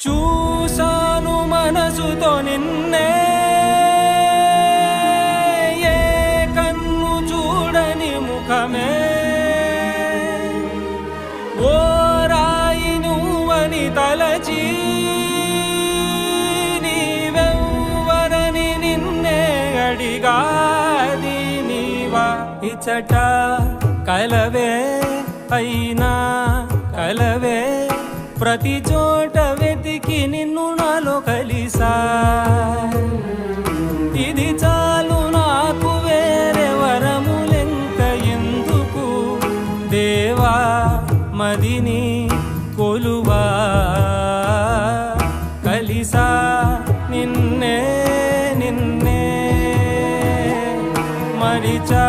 చూసాను మనసుతో నిన్నే, ఏ కన్ను చూడని ముఖమే, ఓ రాయి నువ్వని తలచి నీవెవ్వరని నిన్నే అడిగాది నీవా. ఇచ్చట కలవే అయినా కలవే, ప్రతి చోట వెతికి నిన్ను నాలో కలిసా. ఇది చాలు నాకు, వేరే వరములెంక ఎందుకు, దేవా మదిని కొలువా. కలిసా నిన్నే నిన్నే మరిచా